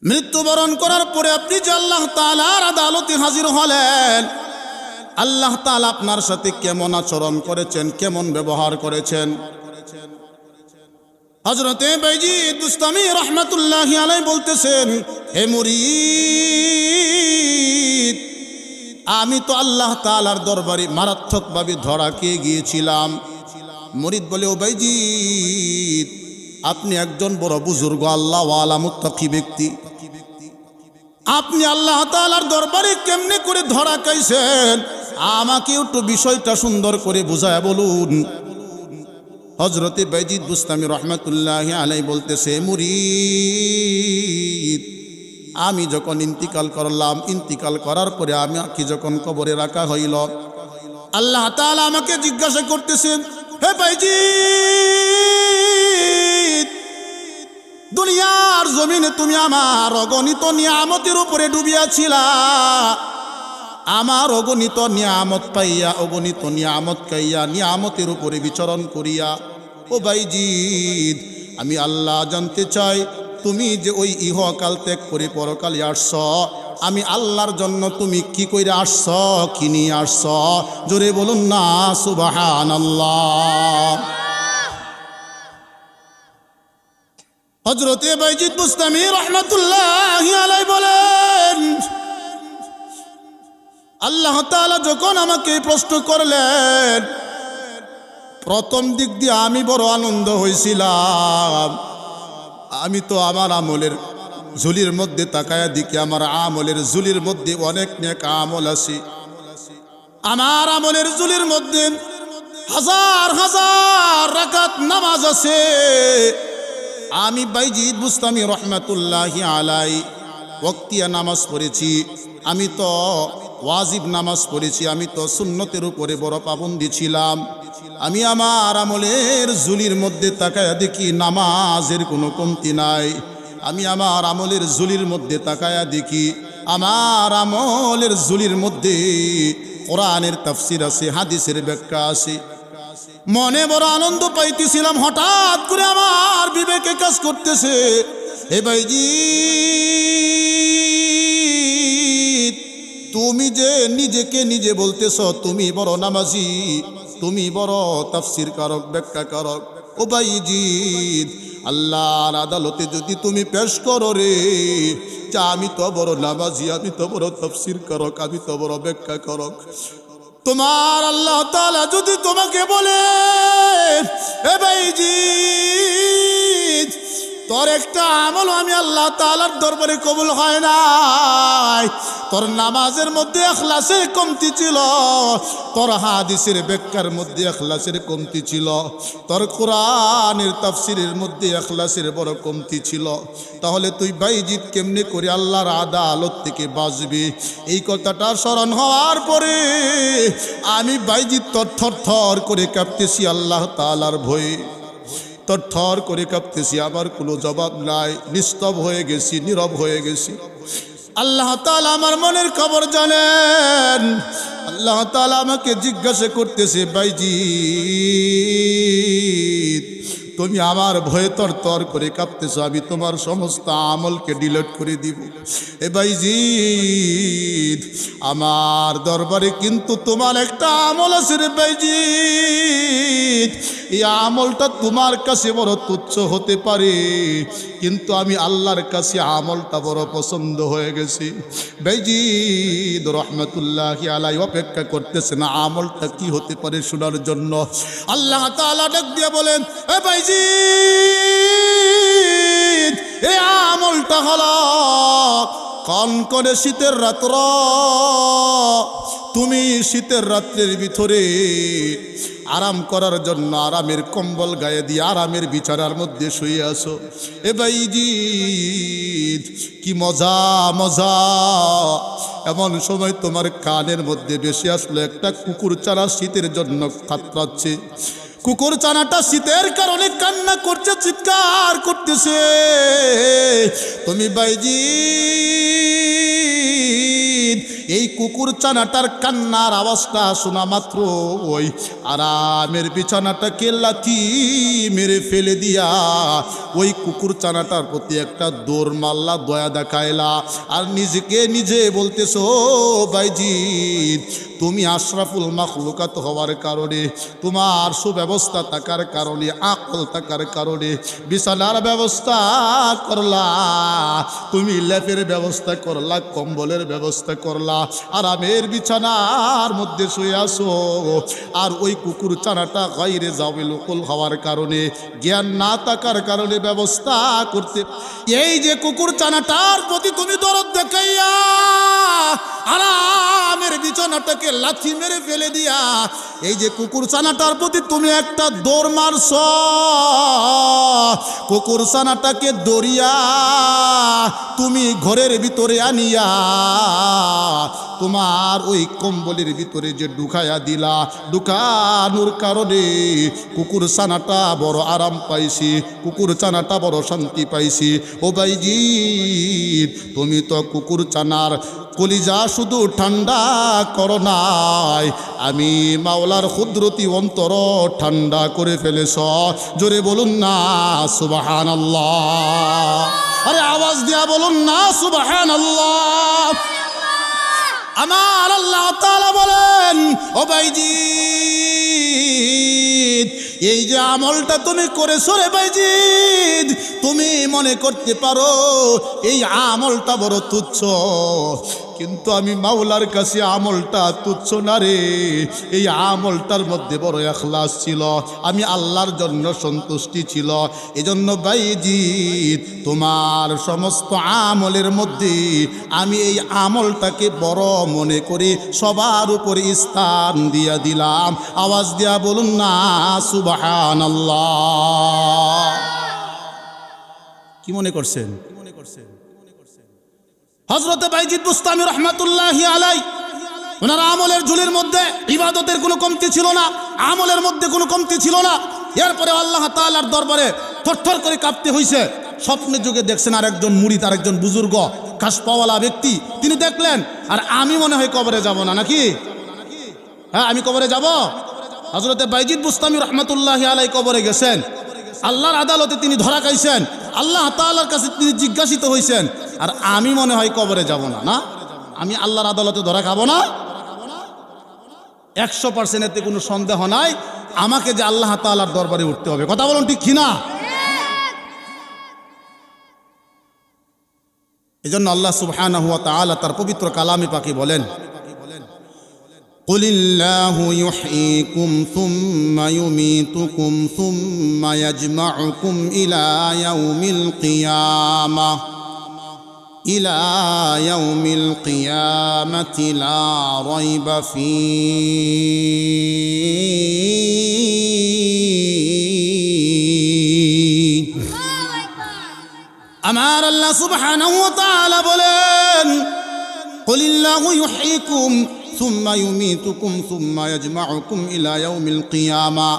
মৃত্যুবরণ করার পরে আপনি যে আল্লাহ তাআলার আদালতে হাজির হলেন, আল্লাহ তাআলা আপনার সাথে কেমন আচরণ করেছেন, কেমন ব্যবহার করেছেন। হযরতে বাইজিদ বুস্তামি রাহমাতুল্লাহি আলাইহি বলতেছেন, হে মুরিদ, আমি তো আল্লাহ তাআলার দরবারে মারাত্মকভাবে ধরা খেয়ে গিয়েছিলাম। মুরিদ বলে, ও বাইজিদ, আপনি একজন বড় বুজুর্গ আল্লাহওয়ালা মুত্তাকি ব্যক্তি, আপনি আল্লাহ তাআলার দরবারে কেমনে করে ধরা খাইছেন, আমাকে একটু বিষয়টা সুন্দর করে বুঝায় বলুন। হযরতে বাইজিদ বুস্তামি রাহমাতুল্লাহি আলাইহি বলতেছে, মুরিদ, আমি যখন ইন্তিকাল করলাম, ইন্তিকাল করার পরে আমাকে যখন কবরে রাখা হইল, আল্লাহ তাআলা আমাকে জিজ্ঞাসা করতেছেন, হে বাইজিদ, দুনিয়ার জমিনে তুমি আমার অগণিত নিয়ামতের উপরে ডুবিয়াছিলা, আমার অগণিত নিয়ামত পাইয়া, অগণিত নিয়ামত খাইয়া, নিয়ামতের উপরে বিচরণ করিয়া, ও বাইজিদ, আমি আল্লাহ জানতে চাই, তুমি যে ওই ইহকাল ত্যাগ করে পরকালে আসছ, আমি আল্লাহর জন্য তুমি কি কইরা আসছ, কি নিয়ে আসছ? জোরে বলুন না সুবহানাল্লাহ। হযরতে বাইজিদ বুস্তামি রাহমাতুল্লাহি আলাইহি বলেন, আল্লাহ তাআলা যখন আমাকে প্রশ্ন করলেন, প্রথম দিক দিয়ে আমি বড় আনন্দ হয়েছিলাম। আমি তো আমার আমলের ঝুলির মধ্যে তাকায়া দেখি, আমার আমলের ঝুলির মধ্যে অনেক নেক আমল আছে, আমার আমলের ঝুলির মধ্যে হাজার হাজার রাকাত নামাজ আছে। আমি বাইজিদ বুস্তামি রাহমাতুল্লাহি আলাইহি ওয়াক্তিয়া নামাজ পড়েছি, আমি তো ওয়াজিব নামাজ পড়েছি, আমি তো সুন্নতের উপরে বড় পাবন্দি ছিলাম। আমি আমার আমলের ঝুলির মধ্যে তাকায়া দেখি নামাজের কোনো কমতি নাই। আমি আমার আমলের ঝুলির মধ্যে তাকায়া দেখি আমার আমলের ঝুলির মধ্যে কোরআনের তাফসির আছে, হাদিসের ব্যাখ্যা আছে। মনে বড় আনন্দ পাইতেছিলাম, হঠাৎ করে আমার বিবেকে কাজ করতেছে, হে বাইজিদ, তুমি যে নিজেকে নিজে বলতেছ তুমি বড় নামাজি, তুমি বড় তাফসির কারক, ব্যাখ্যা কারক, ও বাইজিদ, আল্লাহর আদালতে যদি তুমি পেশ করো রে, যা আমি তো বড় নামাজি, আমি তো বড় তাফসির কারক, আমি তো বড় ব্যাখ্যা কারক, তোমার আল্লাহ তাআলা যদি তোমাকে বলে, হে বাইজিদ, তোর একটা আমল আমি আল্লাহ তাআলার দরবারে কবুল হয় নাই, তোর নামাজের মধ্যে ইখলাসের কমতি ছিল, তোর হাদিসের ব্যাখ্যার মধ্যে ইখলাসের কমতি ছিল, তোর কোরআনের তাফসিরের মধ্যে ইখলাসের বড় কমতি ছিল, তাহলে তুই বাইজিদ কেমনে করে আল্লাহর আদালত থেকে বাঁচবি? এই কথাটা স্মরণ হওয়ার পরে আমি বাইজিদ থর করে কাঁপতেছি আল্লাহ তাআলার ভয়ে, থর করে কাঁপতেছি, আমার কোনো জবাব নাই, নিস্তব হয়ে গেছি, নীরব হয়ে গেছি। আল্লাহ তাআলা আমার মনের খবর জানেন। আল্লাহ তাআলা আমাকে জিজ্ঞাসা করতেছে, বাইজিদ, তুমি আমার ভয়ে তর করে কাঁপতেছো, আমি তোমার সমস্ত আমলকে ডিলিট করে দিব। এ বাইজিদ, আমার দরবারে কিন্তু তোমার একটা আমল আছে রে বাইজিদ, এই আমলটা তোমার কাছে বড় তুচ্ছ হতে পারে, কিন্তু আমি আল্লাহর কাছে আমলটা বড় পছন্দ হয়ে গেছি। বাইজিদ রাহমাতুল্লাহি আলাইহি অপেক্ষা করতেছেন আমলটা কি হতে পারে শোনার জন্য। আল্লাহ তাআলা ডাক দিয়ে বলেন, এ বাইজিদ, এই আমলটা হলো কনকনে শীতের রাত্র, তুমি শীতের রাত্রের ভিতরে আরাম করার জন্য আরামের কম্বল গায়ে দিয়ে আরামের বিছানার মধ্যে শুয়ে আসো। এ বাইজিদ, কি মজা মজা! এমন সময় তোমার কানের মধ্যে বেশি আসলো একটা কুকুর চারা শীতের জন্য কাতরাচ্ছে। কুকুর চানাটা শীতের কারণে কান্না করছে, চিৎকার করতেছে। তুমি বাইজিদ এই কুকুর ছানাটার কান্নার আওয়াজটা শোনা মাত্র ওই আরামের বিছানাটাকে লাথি মেরে ফেলে দিয়া ওই কুকুর ছানাটার প্রতি একটা দৌড় মাল্লা, দয়া দেখাইলা, আর নিজেকে নিজে বলতেছো ভাইজি তুমি আশরাফুল মাখলুকাত হওয়ার কারণে, তোমার সুব্যবস্থা থাকার কারণে, আকল থাকার কারণে বিছানার ব্যবস্থা করলা, তুমি লেপের ব্যবস্থা করলা, কম্বলের ব্যবস্থা করলা, আরামের বিছানার মধ্যে শুয়ে আসো। আর ওই কুকুর ছানাটা গায়রে যাওয়াল উকুল হওয়ার কারণে, জ্ঞান না থাকার কারণে ব্যবস্থা করতে, এই যে কুকুর ছানাটার প্রতি তুমি দরদ দেখাইয়া আরামের বিছানাটাকে লাথি মেরে ফেলে দিয়া এই যে কুকুর ছানাটার প্রতি তুমি একটা দৌড় মারছ, কুকুর ছানাটাকে দৌড়িয়া তুমি ঘরের ভিতরে আনিয়া তোমার ওই কম্বলের ভিতরে যে ঢুকাইয়া দিলা, ঢুকানোর কারণে কুকুর ছানাটা বড় আরাম পাইছি, কুকুর ছানাটা বড় শান্তি পাইছি। ও ভাইজি তুমি তো কুকুর ছানার কলিজা শুধু ঠান্ডা করো নাই, আমি মাওলার কুদরতি অন্তর ঠান্ডা করে ফেলেছ। জোরে বলুন না সুবহানাল্লাহ, আরে আওয়াজ দিয়া বলুন না সুবহানাল্লাহ। আমার আল্লাহ তাআলা বলেন ও ভাইজি এই যে আমলটা তুমি করেছো রে ভাইজি, তুমি মনে করতে পারো এই আমলটা বড় তুচ্ছ, কিন্তু আমি মাওলার কাছে আমলটা তুচ্ছ না রে, এই আমলটার মধ্যে বড় ইখলাস ছিল, আমি আল্লাহর জন্য সন্তুষ্টি ছিল। এজন্য ভাইজি তোমার সমস্ত আমলের মধ্যে আমি এই আমলটাকে বড় মনে করি, সবার উপরে স্থান দিয়া দিলাম। আওয়াজ দিয়া বলুন না সুবহানাল্লাহ। কি মনে করছেন? হযরতে বাইজিদ বুস্তামি রহমাতুল্লাহি আলাই ওনার আমলের ঝুলির মধ্যে ইবাদতের কোনো কমতি ছিল না, আমলের মধ্যে কোনো কমতি ছিল না। এরপরে আল্লাহ তাআলার দরবারে থরথর করে কাঁপতে হয়েছে। স্বপ্নের যুগে দেখছেন আর একজন মুরিদ, আর একজন বুজুর্গ কাশপাওয়ালা ব্যক্তি, তিনি দেখলেন আর আমি মনে হয় কবরে যাব না, নাকি? হ্যাঁ আমি কবরে যাব। হযরতে বাইজিদ বুস্তামি রহমাতুল্লাহি আলাই কবরে গেছেন, আল্লাহর আদালতে তিনি ধরা খাইছেন, আল্লাহ তাআলার কাছে তিনি জিজ্ঞাসিত হয়েছেন, আর আমি মনে হয় কবরে যাব না, না আমি আল্লাহর আদালতে ধরা খাবো না। 100% এতে কোনো সন্দেহ নাই, আমাকে যে আল্লাহ তাআলার দরবারে উঠতে হবে। কথা বলুন ঠিক কিনা? এজন্য আল্লাহ সুবহানাহু ওয়া তাআলা তার পবিত্র কালামে পাকে বলেন কুলিল্লাহু ইউহয়িকুম সুম্মা ইউমীতুকুম সুম্মা ইয়াজমাউকুম ইলা ইয়াউমিল কিয়ামাহ ইলা ইয়াউমিল কিয়ামাতি লা রাইবা ফীহি। আমার আল্লাহ সুবহানাহু ওয়া তাআলা বলেন কুলিল্লাহু ইউহয়িকুম সুম্মা ইউমীতুকুম সুম্মা ইয়াজমাউকুম ইলা ইয়াউমিল কিয়ামা।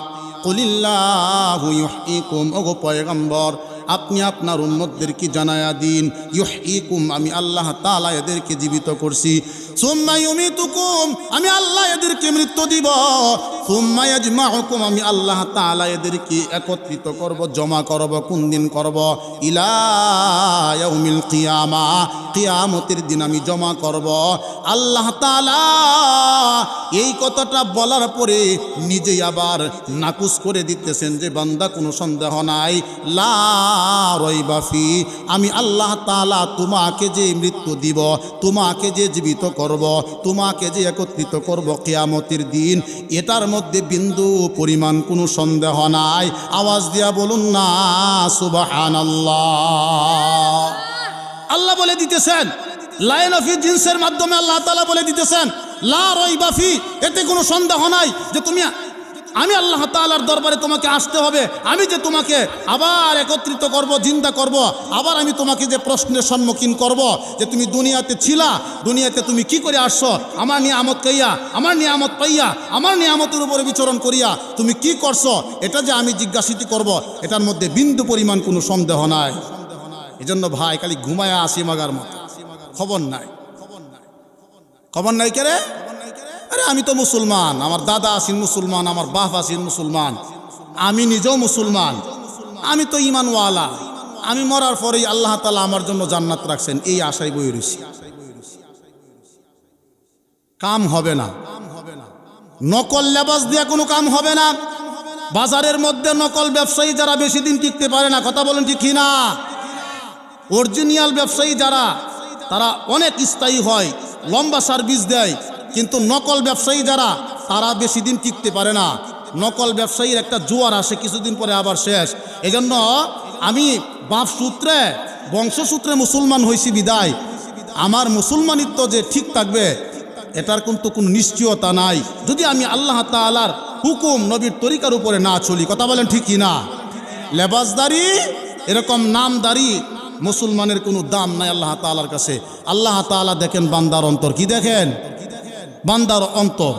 কুলিল্লাহু ইউহয়িকুম, ওগো পয়গম্বর আপনি আপনার উম্মতদেরকে জানায়া দিন, ইউহয়িকুম আমি আল্লাহ তাআলা এদেরকে জীবিত করছি, সুম্মা ইউমীতুকুম আমি আল্লাহ এদেরকে মৃত্যু দিব, সুম্মা ইয়াজমাউকুম আমি আল্লাহ তাআলা এদেরকে একত্রিত করব, জমা করব। কোন দিন করব? ইলা ইয়াউমিল কিয়ামা, কিয়ামতের দিন আমি জমা করব। আল্লাহ তাআলা এই কথাটা বলার পরে নিজেই আবার নাকুচ করে দিতেছেন যে বান্দা কোনো সন্দেহ নাই, লা রাইবা ফি, আমি আল্লাহ তাআলা তোমাকে যে মৃত্যু দিব, তোমাকে যে জীবিত করব, তোমাকে যে একত্রিত করব কিয়ামতের দিন, এটার মধ্যে বিন্দু পরিমাণ কোনো সন্দেহ নাই। আওয়াজ দিয়া বলুন না সুবহানাল্লাহ। আল্লাহ বলে দিতেছেন, লাইন অফ জিন্সের মাধ্যমে আল্লাহ তাআলা বলে দিতেছেন লা রাইবা ফি, এতে কোনো সন্দেহ নাই যে তুমি আমি আল্লাহ তাআলার দরবারে তোমাকে আসতে হবে, আমি যে তোমাকে আবার একত্রিত করব, জিন্দা করব, আবার আমি তোমাকে যে প্রশ্নের সম্মুখীন করব যে তুমি দুনিয়াতে ছিলা, দুনিয়াতে তুমি কি করে আসছো, আমার নিয়ামত পাইয়া, আমার নিয়ামত পাইয়া, আমার নিয়ামতের উপরে বিচরণ করিয়া তুমি কি করছো, এটা যে আমি জিজ্ঞাসিত করব, এটার মধ্যে বিন্দু পরিমাণ কোনো সন্দেহ নাই। এজন্য ভাই খালি ঘুমায়া আসি মাগার মতো, খবর নাই, খবর নাই কে রে? আরে আমি তো মুসলমান, আমার দাদা আছেন মুসলমান, আমার বাপ আছেন মুসলমান, আমি নিজেও মুসলমান, আমি তো ঈমানওয়ালা, আমি মরার পরেই আল্লাহ তাআলা আমার জন্য জান্নাত রাখছেন, এই আশায় বই রয়েছি। কাম হবে না, নকল লেবাস দিয়া কোনো কাম হবে না। বাজারের মধ্যে নকল ব্যবসায়ী যারা বেশি দিন টিকতে পারে না, কথা বলেন ঠিক না? অরিজিনাল ব্যবসায়ী যারা, তারা অনেক স্থায়ী হয়, লম্বা সার্ভিস দেয়, কিন্তু নকল ব্যবসায়ী যারা, তারা বেশি দিন টিকতে পারে না। নকল ব্যবসায়ীর একটা জোয়ার আসে, কিছুদিন পরে আবার শেষ। এজন্য আমি বাপ সূত্রে, বংশসূত্রে মুসলমান হয়েছি বিদায় আমার মুসলমানিত্ব যে ঠিক থাকবে এটার কিন্তু কোনো নিশ্চয়তা নাই, যদি আমি আল্লাহ তাআলার হুকুম নবীর তরিকার উপরে না চলি। কথা বলেন ঠিক কি না? লেবাসদারি, এরকম নামদারি মুসলমানের কোনো দাম নাই আল্লাহ তাআলার কাছে। আল্লাহ তাআলা দেখেন বান্দার অন্তর, কি দেখেন? বান্দার অন্তর।